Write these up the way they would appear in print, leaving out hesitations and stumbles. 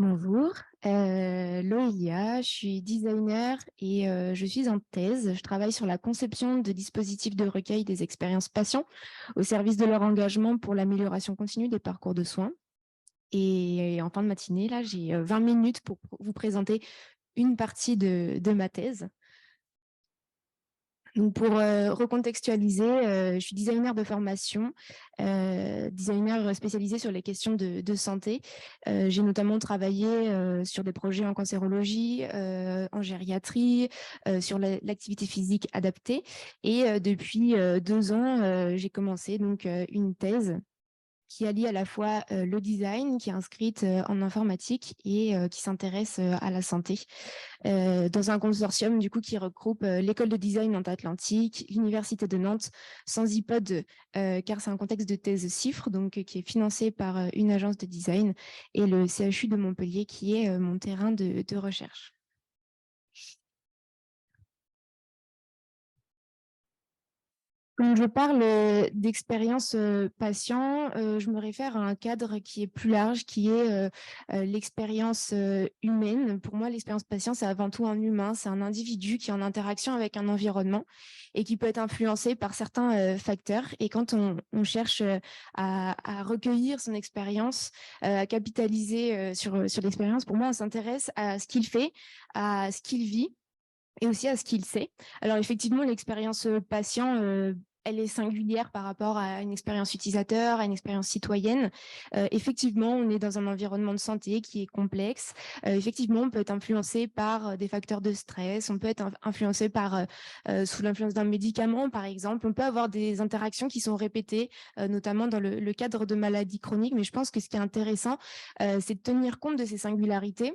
Bonjour, Loïlia, je suis designer et je suis en thèse. Je travaille sur la conception de dispositifs de recueil des expériences patients au service de leur engagement pour l'amélioration continue des parcours de soins. Et en fin de matinée, là, j'ai 20 minutes pour vous présenter une partie de ma thèse. Donc pour recontextualiser, je suis designer de formation, designer spécialisé sur les questions de santé. J'ai notamment travaillé sur des projets en cancérologie, en gériatrie, sur l'activité physique adaptée. Et depuis 2 ans, j'ai commencé donc une thèse qui allie à la fois le design, qui est inscrite en informatique et qui s'intéresse à la santé, dans un consortium du coup qui regroupe l'école de design Nantes-Atlantique, l'université de Nantes, sans iPod, car c'est un contexte de thèse CIFRE, donc qui est financé par une agence de design, et le CHU de Montpellier, qui est mon terrain de recherche. Quand je parle d'expérience patient, je me réfère à un cadre qui est plus large, qui est l'expérience humaine. Pour moi, l'expérience patient, c'est avant tout un humain, c'est un individu qui est en interaction avec un environnement et qui peut être influencé par certains facteurs. Et quand on cherche à recueillir son expérience, à capitaliser sur l'expérience, pour moi, on s'intéresse à ce qu'il fait, à ce qu'il vit et aussi à ce qu'il sait. Alors effectivement, l'expérience patient, elle est singulière par rapport à une expérience utilisateur, à une expérience citoyenne. Effectivement, on est dans un environnement de santé qui est complexe. Effectivement, on peut être influencé par des facteurs de stress, on peut être influencé par sous l'influence d'un médicament, par exemple. On peut avoir des interactions qui sont répétées, notamment dans le cadre de maladies chroniques. Mais je pense que ce qui est intéressant, c'est de tenir compte de ces singularités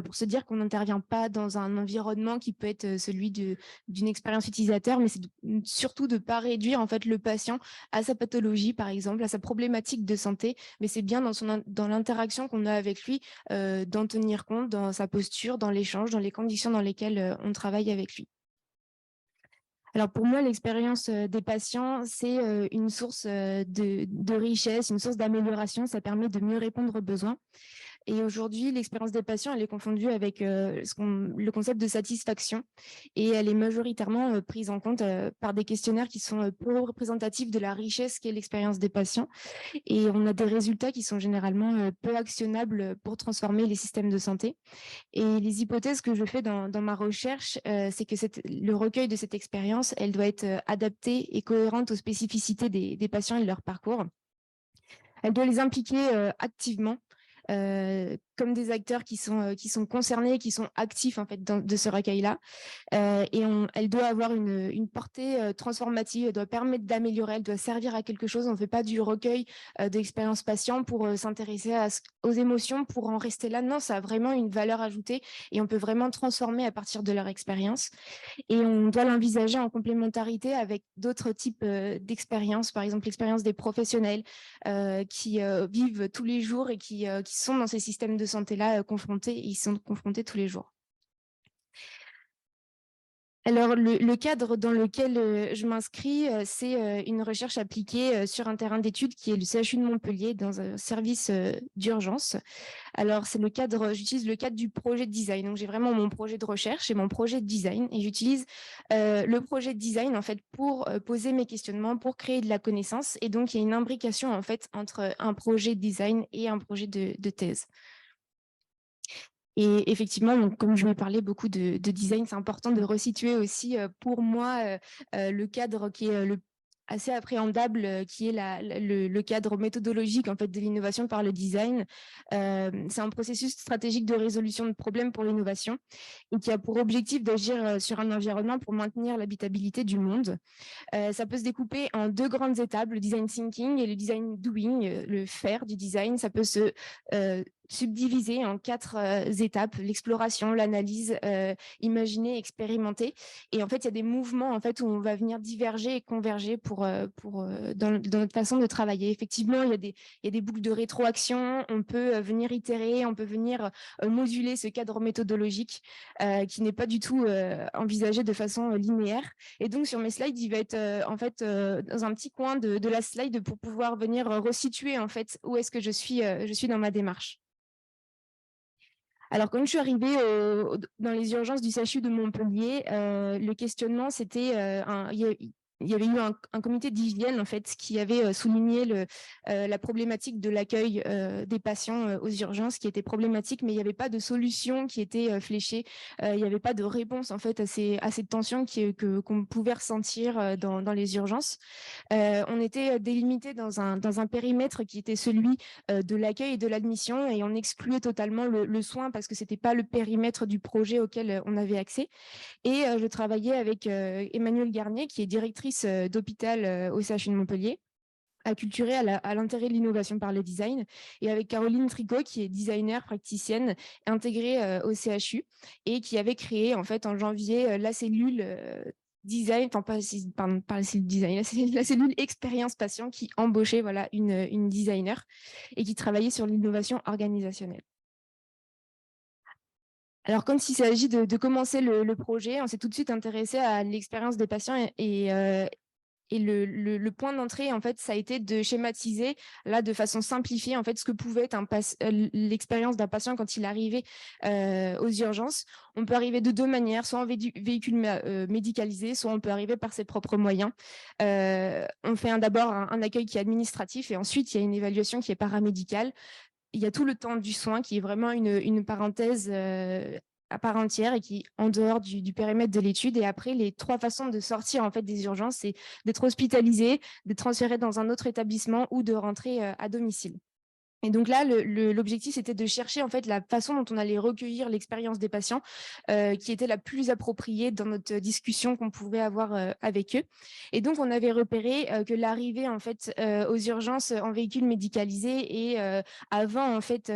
pour se dire qu'on n'intervient pas dans un environnement qui peut être celui d'une expérience utilisateur, mais c'est surtout de ne pas réduire en fait le patient à sa pathologie, par exemple, à sa problématique de santé, mais c'est bien dans l'interaction qu'on a avec lui, d'en tenir compte dans sa posture, dans l'échange, dans les conditions dans lesquelles on travaille avec lui. Alors pour moi, l'expérience des patients, c'est une source de richesse, une source d'amélioration. Ça permet de mieux répondre aux besoins. Et aujourd'hui, l'expérience des patients, elle est confondue avec le concept de satisfaction, et elle est majoritairement prise en compte par des questionnaires qui sont peu représentatifs de la richesse qu'est l'expérience des patients. Et on a des résultats qui sont généralement peu actionnables pour transformer les systèmes de santé. Et les hypothèses que je fais dans ma recherche, c'est que le recueil de cette expérience, elle doit être adaptée et cohérente aux spécificités des patients et de leur parcours. Elle doit les impliquer activement comme des acteurs qui sont concernés, qui sont actifs en fait de ce recueil-là. Elle doit avoir une portée transformative, elle doit permettre d'améliorer, elle doit servir à quelque chose. On ne fait pas du recueil d'expérience patient pour s'intéresser aux émotions, pour en rester là. Non, ça a vraiment une valeur ajoutée et on peut vraiment transformer à partir de leur expérience. Et on doit l'envisager en complémentarité avec d'autres types d'expériences, par exemple l'expérience des professionnels qui vivent tous les jours et qui sont dans ces systèmes de santé-là confrontés, ils sont confrontés tous les jours. Alors, le cadre dans lequel je m'inscris, c'est une recherche appliquée sur un terrain d'études qui est le CHU de Montpellier, dans un service d'urgence. Alors, j'utilise le cadre du projet de design. Donc, j'ai vraiment mon projet de recherche et mon projet de design. Et j'utilise le projet de design, en fait, pour poser mes questionnements, pour créer de la connaissance. Et donc, il y a une imbrication, en fait, entre un projet de design et un projet de thèse. Et effectivement, donc, comme je vais parler beaucoup de design, c'est important de resituer aussi pour moi le cadre qui est assez appréhendable, qui est le cadre méthodologique en fait de l'innovation par le design. C'est un processus stratégique de résolution de problèmes pour l'innovation et qui a pour objectif d'agir sur un environnement pour maintenir l'habitabilité du monde. Ça peut se découper en deux grandes étapes, le design thinking et le design doing, le faire du design. Ça peut se subdiviser en 4 étapes: l'exploration, l'analyse, imaginer, expérimenter. Et en fait, il y a des mouvements en fait où on va venir diverger et converger dans notre façon de travailler. Effectivement, il y a des boucles de rétroaction. On peut venir itérer, on peut venir moduler ce cadre méthodologique qui n'est pas du tout envisagé de façon linéaire. Et donc, sur mes slides, il va être en fait dans un petit coin de la slide pour pouvoir venir resituer en fait où est-ce que je suis dans ma démarche. Alors, quand je suis arrivée dans les urgences du CHU de Montpellier, le questionnement, c'était il y avait eu un comité d'hygiène en fait qui avait souligné la problématique de l'accueil des patients aux urgences qui était problématique, mais il n'y avait pas de solution qui était fléchée. Il n'y avait pas de réponse en fait à ces tensions qu'on pouvait ressentir dans les urgences. On était délimité dans un périmètre qui était celui de l'accueil et de l'admission, et on excluait totalement le soin parce que c'était pas le périmètre du projet auquel on avait accès. Et je travaillais avec Emmanuelle Garnier, qui est directrice d'hôpital au CHU de Montpellier, acculturée à l'intérêt de l'innovation par le design, et avec Caroline Tricot, qui est designer, praticienne, intégrée au CHU, et qui avait créé en fait en janvier la cellule design, enfin pas la cellule design, la cellule expérience patient qui embauchait voilà, une designer et qui travaillait sur l'innovation organisationnelle. Alors, quand il s'agit de commencer le projet, on s'est tout de suite intéressé à l'expérience des patients et le point d'entrée, en fait, ça a été de schématiser, là, de façon simplifiée, en fait, ce que pouvait être l'expérience d'un patient quand il arrivait aux urgences. On peut arriver de deux manières, soit en véhicule médicalisé, soit on peut arriver par ses propres moyens. On fait d'abord un accueil qui est administratif et ensuite, il y a une évaluation qui est paramédicale. Il y a tout le temps du soin qui est vraiment une parenthèse à part entière et qui est en dehors du périmètre de l'étude. Et après, les trois façons de sortir en fait des urgences, c'est d'être hospitalisé, de transférer dans un autre établissement ou de rentrer à domicile. Et donc là, l'objectif, c'était de chercher en fait la façon dont on allait recueillir l'expérience des patients qui était la plus appropriée dans notre discussion qu'on pouvait avoir avec eux. Et donc, on avait repéré que l'arrivée en fait aux urgences en véhicule médicalisé et avant en fait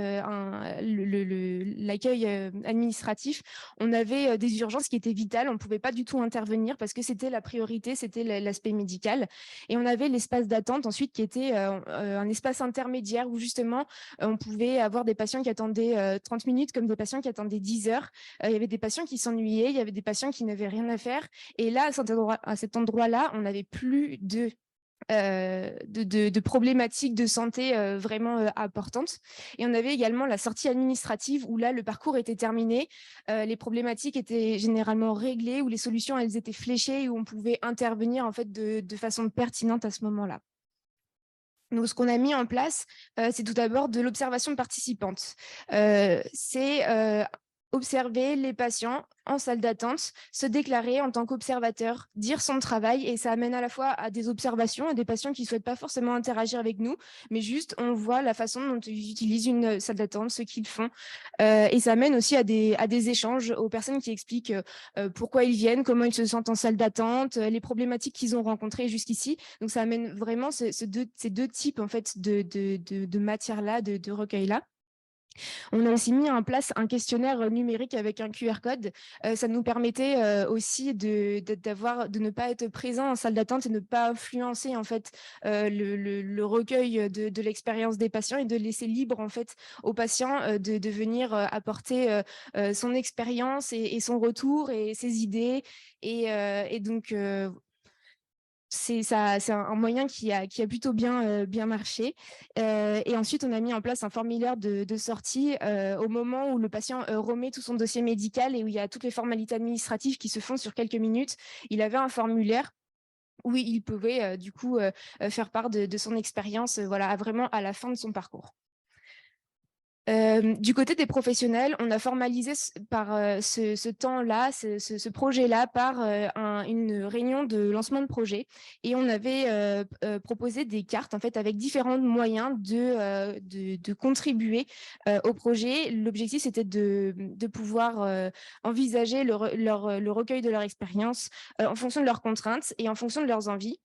l'accueil administratif, on avait des urgences qui étaient vitales. On ne pouvait pas du tout intervenir parce que c'était la priorité, c'était l'aspect médical. Et on avait l'espace d'attente ensuite qui était un espace intermédiaire où justement on pouvait avoir des patients qui attendaient 30 minutes comme des patients qui attendaient 10 heures. Il y avait des patients qui s'ennuyaient, il y avait des patients qui n'avaient rien à faire. Et là, à cet endroit-là, on n'avait plus de problématiques de santé vraiment importantes. Et on avait également la sortie administrative où là, le parcours était terminé, les problématiques étaient généralement réglées, où les solutions, elles étaient fléchées, où on pouvait intervenir en fait de façon pertinente à ce moment-là. Donc, ce qu'on a mis en place, c'est tout d'abord de l'observation participante. C'est observer les patients en salle d'attente, se déclarer en tant qu'observateur, dire son travail, et ça amène à la fois à des observations, à des patients qui ne souhaitent pas forcément interagir avec nous, mais juste on voit la façon dont ils utilisent une salle d'attente, ce qu'ils font. Et ça amène aussi à des échanges aux personnes qui expliquent pourquoi ils viennent, comment ils se sentent en salle d'attente, les problématiques qu'ils ont rencontrées jusqu'ici. Donc, ça amène vraiment ces deux types en fait, de matières-là, de recueil-là. On a aussi mis en place un questionnaire numérique avec un QR code. Ça nous permettait aussi de ne pas être présent en salle d'attente et de ne pas influencer en fait, le recueil de l'expérience des patients et de laisser libre en fait, aux patients de venir apporter son expérience et son retour et ses idées. Et donc, c'est un moyen qui a plutôt bien marché. Et ensuite, on a mis en place un formulaire de sortie au moment où le patient remet tout son dossier médical et où il y a toutes les formalités administratives qui se font sur quelques minutes. Il avait un formulaire où il pouvait du coup faire part de son expérience voilà, vraiment à la fin de son parcours. Du côté des professionnels, on a formalisé ce temps-là, ce projet-là par une réunion de lancement de projet, et on avait proposé des cartes en fait avec différents moyens de contribuer au projet. L'objectif, c'était de pouvoir envisager le recueil de leur expérience en fonction de leurs contraintes et en fonction de leurs envies.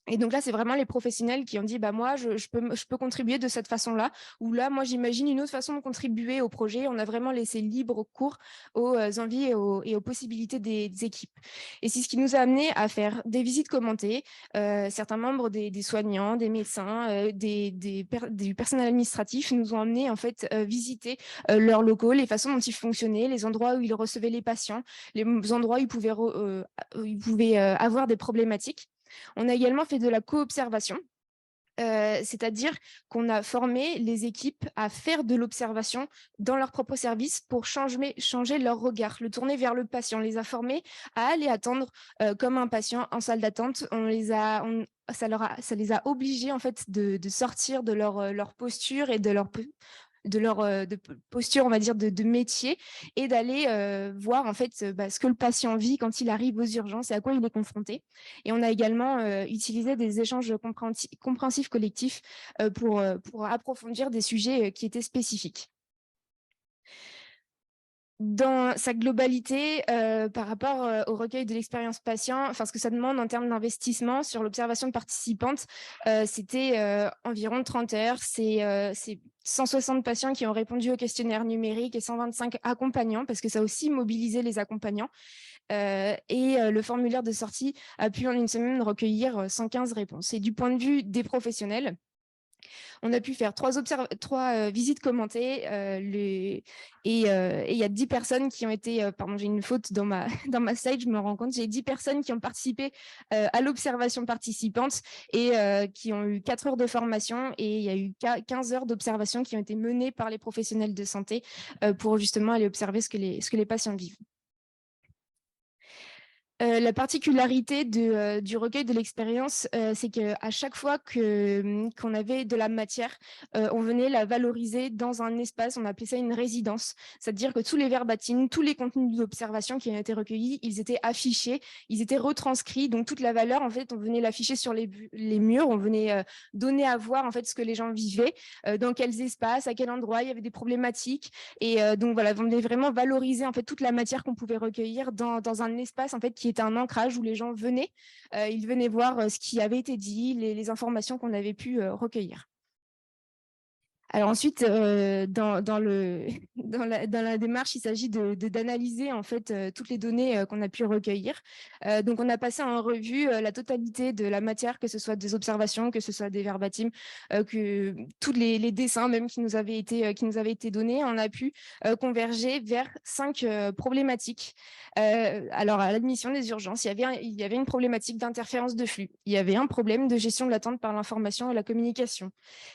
Et donc là, c'est vraiment les professionnels qui ont dit bah moi, je peux contribuer de cette façon-là, ou là, moi, j'imagine une autre façon de contribuer au projet. On a vraiment laissé libre cours aux envies et aux possibilités des équipes. Et c'est ce qui nous a amené à faire des visites commentées. Certains membres des soignants, des médecins, du personnel administratif nous ont amené en fait visiter leurs locaux, les façons dont ils fonctionnaient, les endroits où ils recevaient les patients, les endroits où ils pouvaient avoir des problématiques. On a également fait de la co-observation. C'est-à-dire qu'on a formé les équipes à faire de l'observation dans leur propre service pour changer leur regard, le tourner vers le patient. On les a formés à aller attendre comme un patient en salle d'attente. Ça les a obligés en fait de sortir de leur posture et de posture, on va dire, de métier, et d'aller voir en fait ce que le patient vit quand il arrive aux urgences et à quoi il est confronté. Et on a également utilisé des échanges compréhensifs collectifs pour approfondir des sujets qui étaient spécifiques. Dans sa globalité, par rapport au recueil de l'expérience patient, enfin, ce que ça demande en termes d'investissement sur l'observation participante, c'était environ 30 heures. C'est 160 patients qui ont répondu au questionnaire numérique et 125 accompagnants, parce que ça a aussi mobilisé les accompagnants. Le formulaire de sortie a pu en une semaine recueillir 115 réponses. Et du point de vue des professionnels, on a pu faire trois visites commentées et il y a 10 personnes qui ont été, pardon, j'ai une faute dans ma, dans ma slide, je me rends compte, j'ai 10 personnes qui ont participé à l'observation participante et qui ont eu 4 heures de formation, et il y a eu 15 heures d'observation qui ont été menées par les professionnels de santé pour justement aller observer ce que les patients vivent. La particularité du recueil de l'expérience, c'est qu'à chaque fois qu'on avait de la matière, on venait la valoriser dans un espace, on appelait ça une résidence. C'est-à-dire que tous les verbatims, tous les contenus d'observation qui ont été recueillis, ils étaient affichés, ils étaient retranscrits, donc toute la valeur, en fait, on venait l'afficher sur les murs, on venait donner à voir en fait ce que les gens vivaient, dans quels espaces, à quel endroit il y avait des problématiques. Et donc voilà, on venait vraiment valoriser en fait toute la matière qu'on pouvait recueillir dans un espace en fait qui était un ancrage où les gens venaient, ils venaient voir ce qui avait été dit, les informations qu'on avait pu recueillir. Alors ensuite, dans la démarche, il s'agit d'analyser en fait toutes les données qu'on a pu recueillir. Donc on a passé en revue la totalité de la matière, que ce soit des observations, que ce soit des verbatims, que tous les dessins même qui nous avaient été donnés. On a pu converger vers 5 problématiques. Alors à l'admission des urgences, il y avait une problématique d'interférence de flux. Il y avait un problème de gestion de l'attente par l'information et la communication.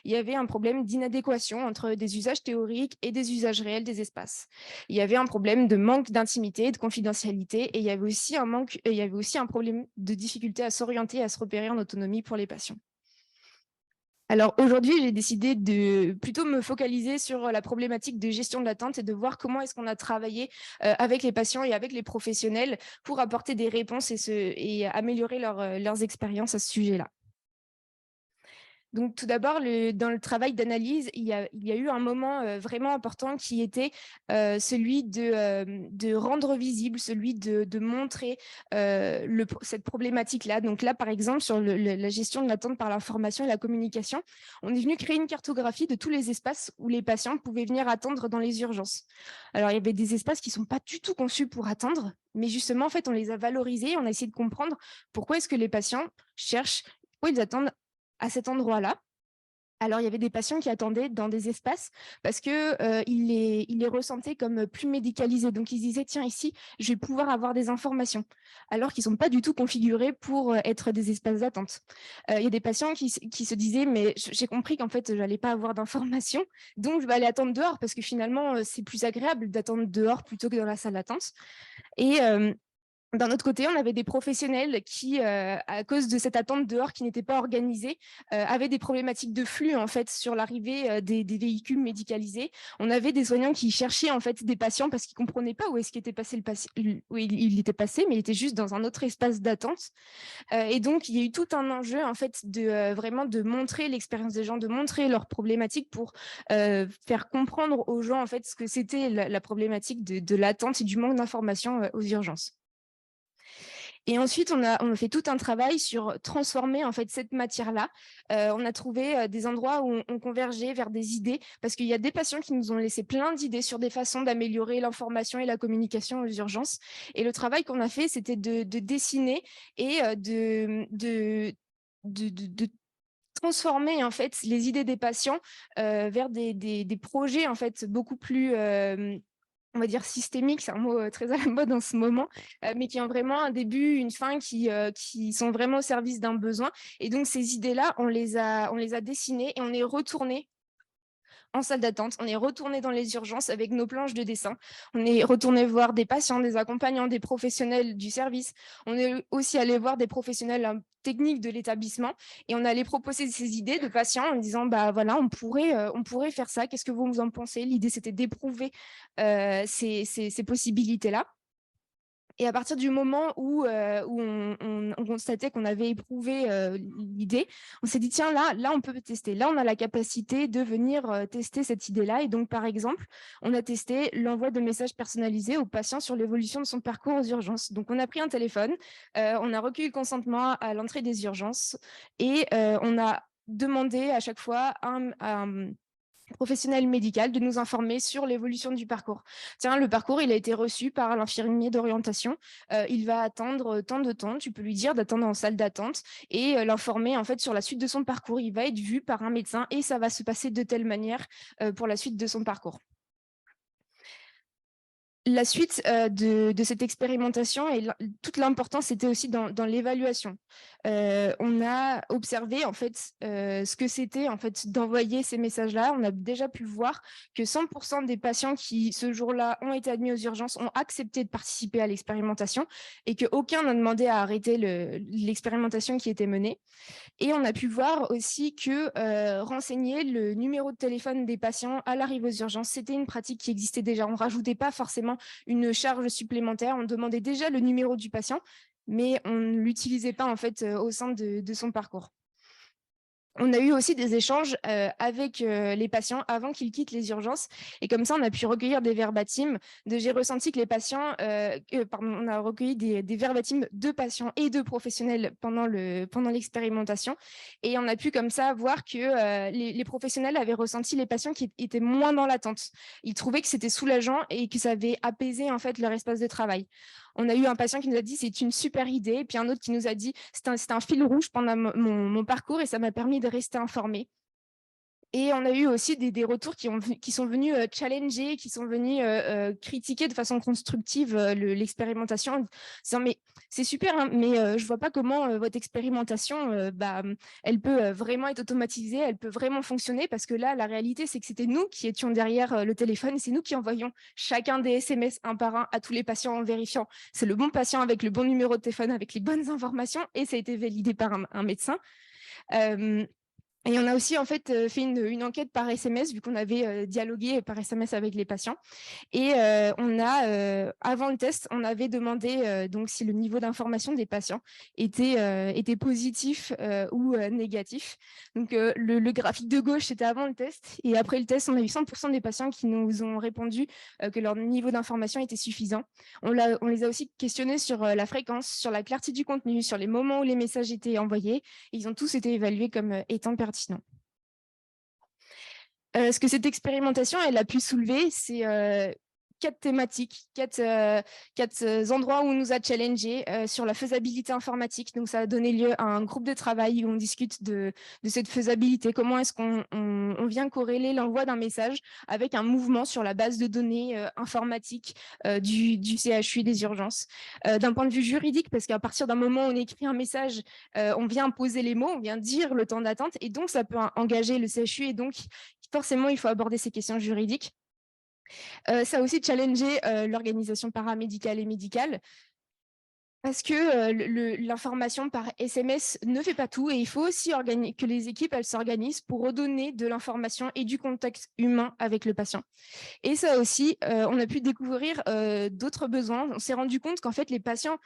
Il y avait un problème d'inadéquation entre des usages théoriques et des usages réels des espaces. Il y avait un problème de manque d'intimité et de confidentialité, et il y avait aussi un problème de difficulté à s'orienter et à se repérer en autonomie pour les patients. Alors aujourd'hui, j'ai décidé de plutôt me focaliser sur la problématique de gestion de l'attente et de voir comment est-ce qu'on a travaillé avec les patients et avec les professionnels pour apporter des réponses et améliorer leurs expériences à ce sujet-là. Donc, tout d'abord, dans le travail d'analyse, il y a eu un moment vraiment important qui était celui de rendre visible, celui de montrer cette problématique-là. Donc là, par exemple, sur la gestion de l'attente par l'information et la communication, on est venu créer une cartographie de tous les espaces où les patients pouvaient venir attendre dans les urgences. Alors, il y avait des espaces qui ne sont pas du tout conçus pour attendre, mais justement, en fait, on les a valorisés, on a essayé de comprendre pourquoi est-ce que les patients cherchent, pourquoi ils attendent à cet endroit-là. Alors, il y avait des patients qui attendaient dans des espaces parce qu'ils les ressentaient comme plus médicalisés. Donc, ils disaient, tiens, ici, je vais pouvoir avoir des informations, alors qu'ils ne sont pas du tout configurés pour être des espaces d'attente. Il y a des patients qui se disaient, mais j'ai compris qu'en fait, je n'allais pas avoir d'informations, donc je vais aller attendre dehors parce que finalement, c'est plus agréable d'attendre dehors plutôt que dans la salle d'attente. Et d'un autre côté, on avait des professionnels qui, à cause de cette attente dehors qui n'était pas organisée, avaient des problématiques de flux en fait sur l'arrivée des véhicules médicalisés. On avait des soignants qui cherchaient en fait des patients parce qu'ils ne comprenaient pas où est-ce qu'était passé le patient, où il était passé, mais il était juste dans un autre espace d'attente. Et donc, il y a eu tout un enjeu en fait vraiment de montrer l'expérience des gens, de montrer leurs problématiques pour faire comprendre aux gens en fait ce que c'était la problématique de l'attente et du manque d'informations aux urgences. Et ensuite, on a fait tout un travail sur transformer en fait cette matière-là. On a trouvé des endroits où on convergeait vers des idées, parce qu'il y a des patients qui nous ont laissé plein d'idées sur des façons d'améliorer l'information et la communication aux urgences. Et le travail qu'on a fait, c'était de dessiner et de transformer en fait les idées des patients vers des projets en fait beaucoup plus on va dire systémiques, c'est un mot très à la mode en ce moment, mais qui ont vraiment un début, une fin, qui sont vraiment au service d'un besoin. Et donc, ces idées-là, on les a dessinées et on est retourné en salle d'attente. On est retourné dans les urgences avec nos planches de dessin. On est retourné voir des patients, des accompagnants, des professionnels du service. On est aussi allé voir des professionnels techniques de l'établissement et on allait proposer ces idées de patients en disant bah voilà, on pourrait faire ça. Qu'est-ce que vous en pensez? L'idée, c'était d'éprouver ces possibilités-là. Et à partir du moment où on constatait qu'on avait éprouvé l'idée, on s'est dit, tiens, là, on peut tester. Là, on a la capacité de venir tester cette idée-là. Et donc, par exemple, on a testé l'envoi de messages personnalisés aux patients sur l'évolution de son parcours aux urgences. Donc, on a pris un téléphone, on a recueilli le consentement à l'entrée des urgences et on a demandé à chaque fois à professionnel médical de nous informer sur l'évolution du parcours. Tiens, le parcours, il a été reçu par l'infirmier d'orientation. Il va attendre tant de temps. Tu peux lui dire d'attendre en salle d'attente et l'informer en fait sur la suite de son parcours. Il va être vu par un médecin et ça va se passer de telle manière pour la suite de son parcours. La suite de cette expérimentation et toute l'importance était aussi dans l'évaluation. On a observé en fait ce que c'était en fait d'envoyer ces messages-là. On a déjà pu voir que 100% des patients qui ce jour-là ont été admis aux urgences ont accepté de participer à l'expérimentation et qu'aucun n'a demandé à arrêter l'expérimentation qui était menée. Et on a pu voir aussi que renseigner le numéro de téléphone des patients à l'arrivée aux urgences, c'était une pratique qui existait déjà. On ne rajoutait pas forcément une charge supplémentaire, on demandait déjà le numéro du patient, mais on ne l'utilisait pas en fait au sein de son parcours. On a eu aussi des échanges avec les patients avant qu'ils quittent les urgences. Et comme ça, on a pu recueillir des verbatims. J'ai ressenti que les patients, on a recueilli des verbatims de patients et de professionnels pendant l'expérimentation. Et on a pu comme ça voir que les professionnels avaient ressenti les patients qui étaient moins dans l'attente. Ils trouvaient que c'était soulageant et que ça avait apaisé en fait leur espace de travail. On a eu un patient qui nous a dit c'est une super idée, et puis un autre qui nous a dit c'est un fil rouge pendant mon parcours et ça m'a permis de rester informée. Et on a eu aussi des retours qui sont venus challenger, qui sont venus critiquer de façon constructive l'expérimentation, en disant mais c'est super, hein, mais je ne vois pas comment votre expérimentation, elle peut vraiment être automatisée, elle peut vraiment fonctionner, parce que là, la réalité, c'est que c'était nous qui étions derrière le téléphone et c'est nous qui envoyions chacun des SMS un par un à tous les patients en vérifiant c'est le bon patient avec le bon numéro de téléphone, avec les bonnes informations, et ça a été validé par un médecin. Et on a aussi en fait fait une enquête par SMS, vu qu'on avait dialogué par SMS avec les patients. Et avant le test, on avait demandé donc si le niveau d'information des patients était positif ou négatif. Donc le graphique de gauche, c'était avant le test. Et après le test, on a eu 100% des patients qui nous ont répondu que leur niveau d'information était suffisant. On les a aussi questionnés sur la fréquence, sur la clarté du contenu, sur les moments où les messages étaient envoyés. Et ils ont tous été évalués comme étant pertinents. Ce que cette expérimentation elle a pu soulever, c'est 4 thématiques, 4 endroits où on nous a challengés sur la faisabilité informatique. Donc, ça a donné lieu à un groupe de travail où on discute de cette faisabilité. Comment est-ce qu'on vient corréler l'envoi d'un message avec un mouvement sur la base de données informatique du CHU des urgences. D'un point de vue juridique, parce qu'à partir d'un moment où on écrit un message, on vient poser les mots, on vient dire le temps d'attente, et donc ça peut engager le CHU, et donc forcément, il faut aborder ces questions juridiques. Ça a aussi challengé l'organisation paramédicale et médicale, parce que l'information par SMS ne fait pas tout, et il faut aussi que les équipes s'organisent pour redonner de l'information et du contact humain avec le patient. Et ça aussi, on a pu découvrir d'autres besoins. On s'est rendu compte qu'en fait, les patients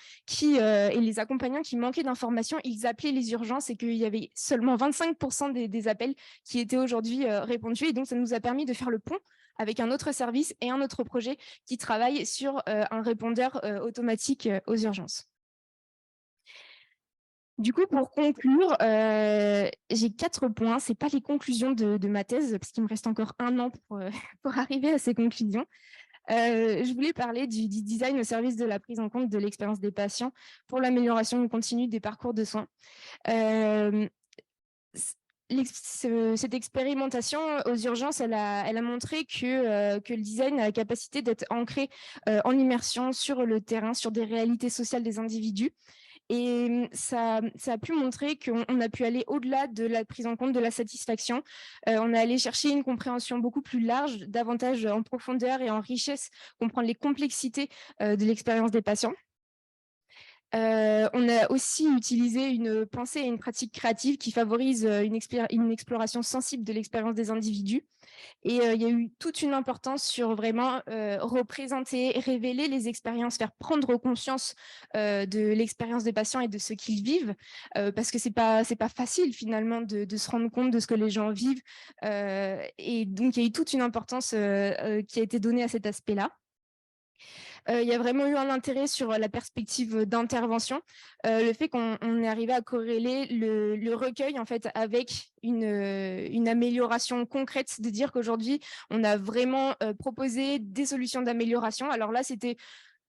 et les accompagnants qui manquaient d'informations, ils appelaient les urgences, et qu'il y avait seulement 25% des appels qui étaient aujourd'hui répondus. Et donc, ça nous a permis de faire le pont avec un autre service et un autre projet qui travaille sur un répondeur automatique aux urgences. Du coup, pour conclure, j'ai 4 points. Ce n'est pas les conclusions de ma thèse, parce qu'il me reste encore 1 an pour arriver à ces conclusions. Je voulais parler du design au service de la prise en compte de l'expérience des patients pour l'amélioration continue des parcours de soins. cette expérimentation aux urgences, elle a montré que le design a la capacité d'être ancré en immersion sur le terrain, sur des réalités sociales des individus. Et ça a pu montrer qu'on a pu aller au-delà de la prise en compte de la satisfaction. On est allé chercher une compréhension beaucoup plus large, davantage en profondeur et en richesse, comprendre les complexités de l'expérience des patients. On a aussi utilisé une pensée et une pratique créative qui favorise une exploration sensible de l'expérience des individus. Et il y a eu toute une importance sur vraiment représenter, révéler les expériences, faire prendre conscience de l'expérience des patients et de ce qu'ils vivent, parce que c'est pas facile finalement de se rendre compte de ce que les gens vivent. Et donc, il y a eu toute une importance qui a été donnée à cet aspect-là. Il y a vraiment eu un intérêt sur la perspective d'intervention, le fait qu'on est arrivé à corréler le recueil en fait avec une amélioration concrète, de dire qu'aujourd'hui on a vraiment proposé des solutions d'amélioration. Alors là, c'était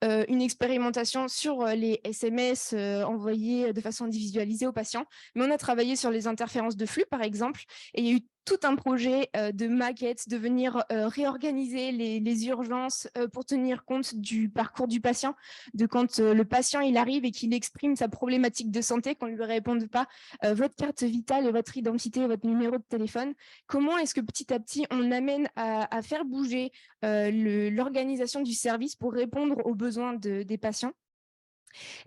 une expérimentation sur les SMS envoyés de façon individualisée aux patients, mais on a travaillé sur les interférences de flux, par exemple, et il y a eu tout un projet de maquette, de venir réorganiser les urgences pour tenir compte du parcours du patient, de quand le patient il arrive et qu'il exprime sa problématique de santé, qu'on ne lui réponde pas votre carte vitale et votre identité, votre numéro de téléphone. Comment est-ce que petit à petit on amène à faire bouger l'organisation du service pour répondre aux besoins des patients?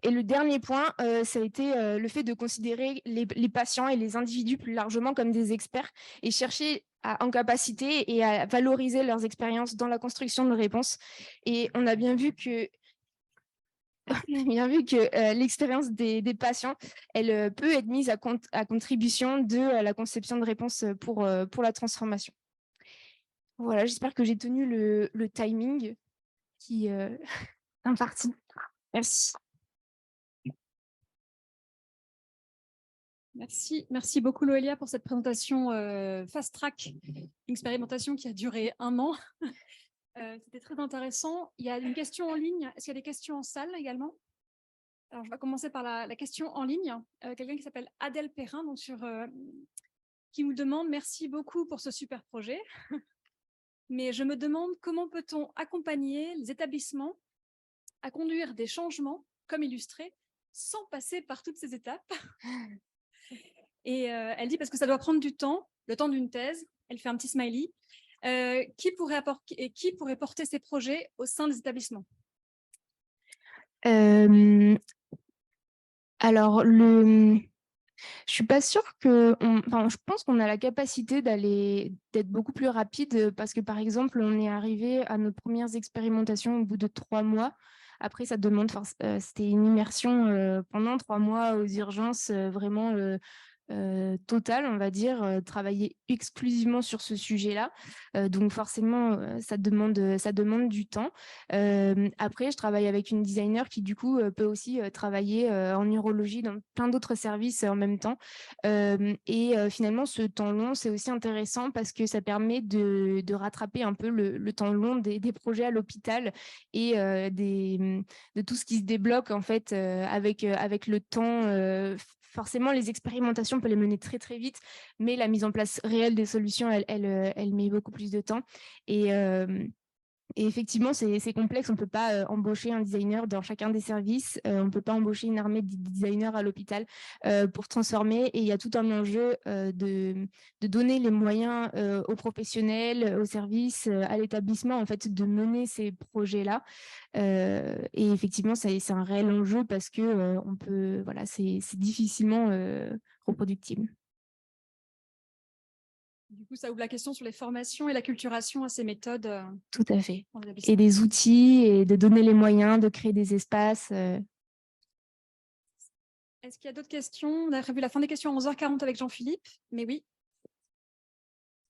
Et le dernier point, ça a été le fait de considérer les patients et les individus plus largement comme des experts et chercher en capacité et à valoriser leurs expériences dans la construction de réponses. Et on a bien vu que l'expérience des patients, elle peut être mise à contribution de la conception de réponses pour la transformation. Voilà, j'espère que j'ai tenu le timing qui est imparti. Merci. Merci beaucoup Loelia pour cette présentation Fast Track, une expérimentation qui a duré 1 an. C'était très intéressant. Il y a une question en ligne. Est-ce qu'il y a des questions en salle également? Alors, je vais commencer par la question en ligne. Quelqu'un qui s'appelle Adèle Perrin, donc qui nous demande « Merci beaucoup pour ce super projet, mais je me demande comment peut-on accompagner les établissements à conduire des changements, comme illustré, sans passer par toutes ces étapes ?» Et elle dit parce que ça doit prendre du temps, le temps d'une thèse. Elle fait un petit smiley. Qui pourrait porter ces projets au sein des établissements? Alors, je suis pas sûre je pense qu'on a la capacité d'être beaucoup plus rapide parce que, par exemple, on est arrivé à nos premières expérimentations au bout de 3 mois. Après, ça demande, c'était une immersion pendant 3 mois aux urgences, vraiment totale, on va dire, travailler exclusivement sur ce sujet-là. Donc forcément, ça demande du temps. Après, je travaille avec une designer qui, du coup, peut aussi travailler en urologie dans plein d'autres services en même temps. Et finalement, ce temps long, c'est aussi intéressant parce que ça permet de rattraper un peu le temps long des projets à l'hôpital et de tout ce qui se débloque en fait avec le temps. Forcément, les expérimentations, on peut les mener très, très vite, mais la mise en place réelle des solutions, elle met beaucoup plus de temps. Et effectivement, c'est complexe. On ne peut pas embaucher un designer dans chacun des services. On ne peut pas embaucher une armée de designers à l'hôpital pour transformer. Et il y a tout un enjeu de donner les moyens aux professionnels, aux services, à l'établissement, en fait, de mener ces projets-là. Et effectivement, c'est un réel enjeu parce que c'est difficilement reproductible. Du coup, ça ouvre la question sur les formations et la culturation à ces méthodes. Tout à fait. Et des outils, et de donner les moyens, de créer des espaces. Est-ce qu'il y a d'autres questions? On a prévu la fin des questions à 11h40 avec Jean-Philippe, mais oui.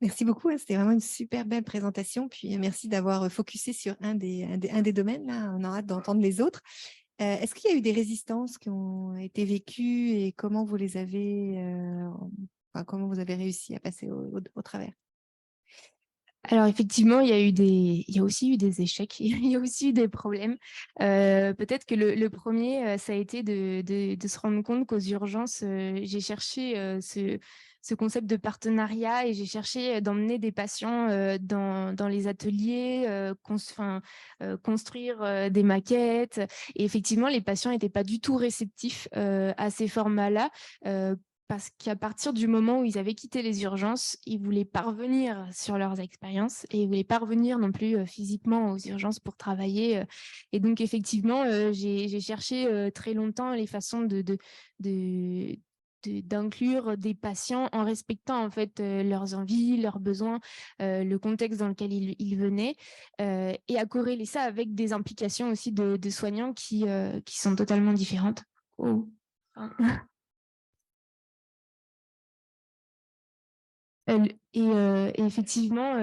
Merci beaucoup, c'était vraiment une super belle présentation. Puis merci d'avoir focusé sur un des domaines. Là. On a hâte d'entendre les autres. Est-ce qu'il y a eu des résistances qui ont été vécues et comment vous les avez, comment vous avez réussi à passer au travers? Alors effectivement, il y a aussi eu des échecs, il y a aussi eu des problèmes. Peut-être que le premier, ça a été de se rendre compte qu'aux urgences, j'ai cherché ce concept de partenariat et j'ai cherché d'emmener des patients dans les ateliers, construire des maquettes. Et effectivement, les patients n'étaient pas du tout réceptifs à ces formats-là. Parce qu'à partir du moment où ils avaient quitté les urgences, ils voulaient pas revenir sur leurs expériences et ils voulaient pas revenir non plus physiquement aux urgences pour travailler. Et donc, effectivement, j'ai cherché très longtemps les façons d'inclure des patients en respectant en fait leurs envies, leurs besoins, le contexte dans lequel ils venaient et à corréler ça avec des implications aussi de soignants qui sont totalement différentes. Oh. Et effectivement,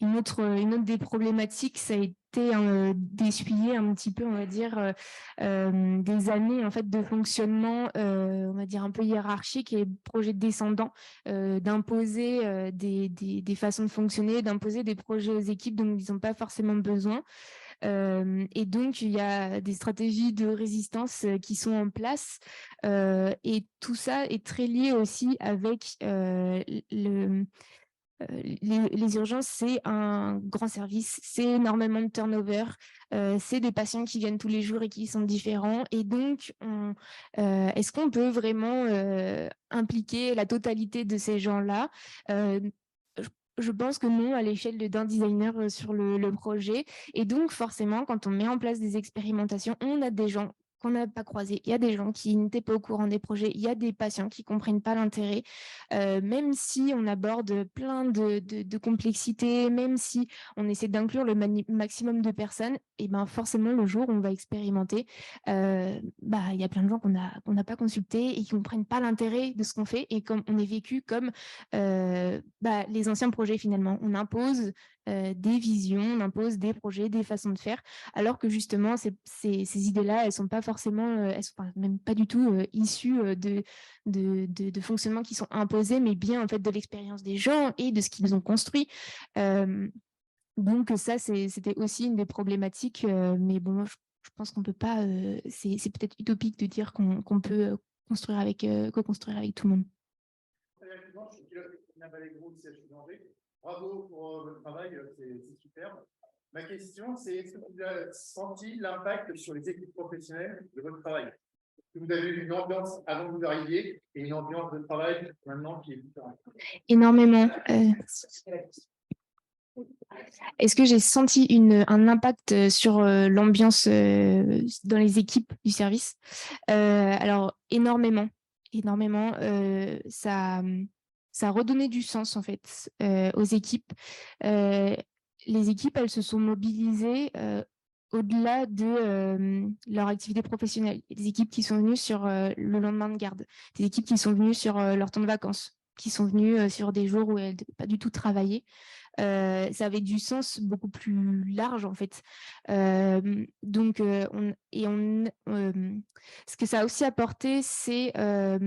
une autre des problématiques, ça a été d'essuyer un petit peu, on va dire, des années en fait de fonctionnement, on va dire un peu hiérarchique et projet descendant, d'imposer des façons de fonctionner, d'imposer des projets aux équipes dont ils n'ont pas forcément besoin. Et donc, il y a des stratégies de résistance qui sont en place. Et tout ça est très lié aussi avec les urgences, c'est un grand service, c'est énormément de turnover, c'est des patients qui viennent tous les jours et qui sont différents. Et donc, est-ce qu'on peut vraiment impliquer la totalité de ces gens-là je pense que non, à l'échelle d'un designer sur le projet. Et donc, forcément, quand on met en place des expérimentations, on a des gens qu'on n'a pas croisés. Il y a des gens qui n'étaient pas au courant des projets. Il y a des patients qui ne comprennent pas l'intérêt. Même si on aborde plein de complexités, même si on essaie d'inclure le maximum de personnes, et ben forcément, le jour où on va expérimenter, il y a plein de gens qu'on n'a pas consultés et qui ne comprennent pas l'intérêt de ce qu'on fait. Et comme on est vécu comme les anciens projets, finalement, on impose des visions, on impose des projets, des façons de faire, alors que justement, ces idées-là, elles sont pas forcément, elles sont même pas du tout issues de fonctionnements qui sont imposés, mais bien en fait de l'expérience des gens et de ce qu'ils ont construit. Donc ça, c'était aussi une des problématiques, mais bon, je pense qu'on peut pas, c'est peut-être utopique de dire qu'on peut co-construire avec tout le monde. Je suis pilote Naval-Groupe CHU d'Angers. Bravo pour votre travail, c'est superbe. Ma question, c'est est-ce que vous avez senti l'impact sur les équipes professionnelles de votre travail? Est-ce que vous avez eu une ambiance avant que vous arriviez et une ambiance de travail maintenant qui est différente? Énormément. Est-ce que j'ai senti un impact sur l'ambiance dans les équipes du service? Alors, énormément. Énormément. Ça a redonné du sens, en fait, aux équipes. Les équipes, elles se sont mobilisées au-delà de leur activité professionnelle. Il y a des équipes qui sont venues sur le lendemain de garde, des équipes qui sont venues sur leur temps de vacances, qui sont venues sur des jours où elles n'avaient pas du tout travaillé. Ça avait du sens beaucoup plus large en fait. Ce que ça a aussi apporté, c'est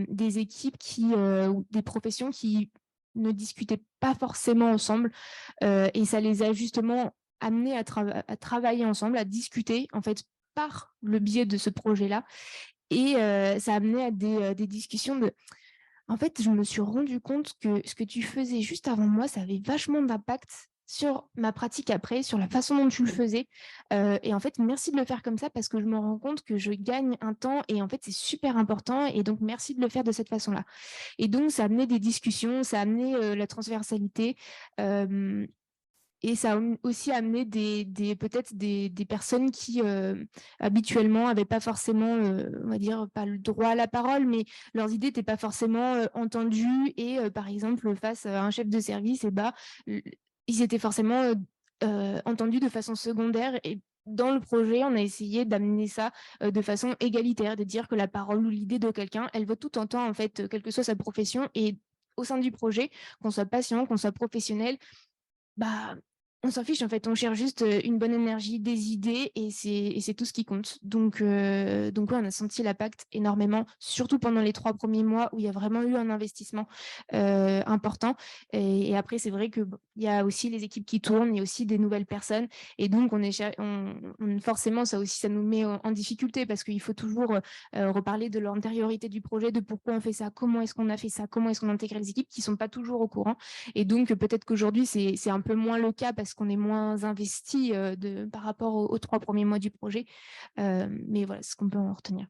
des équipes ou des professions qui ne discutaient pas forcément ensemble et ça les a justement amenés à travailler ensemble, à discuter en fait par le biais de ce projet-là. Et ça a amené à des discussions de en fait, je me suis rendu compte que ce que tu faisais juste avant moi, ça avait vachement d'impact sur ma pratique après, sur la façon dont tu le faisais. Et en fait, merci de le faire comme ça parce que je me rends compte que je gagne un temps et en fait, c'est super important. Et donc, merci de le faire de cette façon-là. Et donc, ça a amené des discussions, ça a amené la transversalité. Et ça a aussi amené peut-être des personnes qui habituellement n'avaient pas forcément, on va dire, pas le droit à la parole, mais leurs idées n'étaient pas forcément entendues. Et par exemple, face à un chef de service, ils étaient forcément entendus de façon secondaire. Et dans le projet, on a essayé d'amener ça de façon égalitaire, de dire que la parole ou l'idée de quelqu'un, elle vaut tout autant, en fait, quelle que soit sa profession. Et au sein du projet, qu'on soit patient, qu'on soit professionnel, On s'en fiche, en fait, on cherche juste une bonne énergie, des idées, et c'est tout ce qui compte. Donc ouais, on a senti l'impact énormément, surtout pendant les 3 premiers mois où il y a vraiment eu un investissement important. Et après, c'est vrai qu'il y a aussi les équipes qui tournent, il y a aussi des nouvelles personnes. Et donc, forcément, ça aussi, ça nous met en difficulté parce qu'il faut toujours reparler de l'antériorité du projet, de pourquoi on fait ça, comment est-ce qu'on a fait ça, comment est-ce qu'on intègre les équipes qui ne sont pas toujours au courant. Et donc, peut-être qu'aujourd'hui, c'est un peu moins le cas parce qu'on est moins investi par rapport aux 3 premiers mois du projet. Mais voilà, c'est ce qu'on peut en retenir.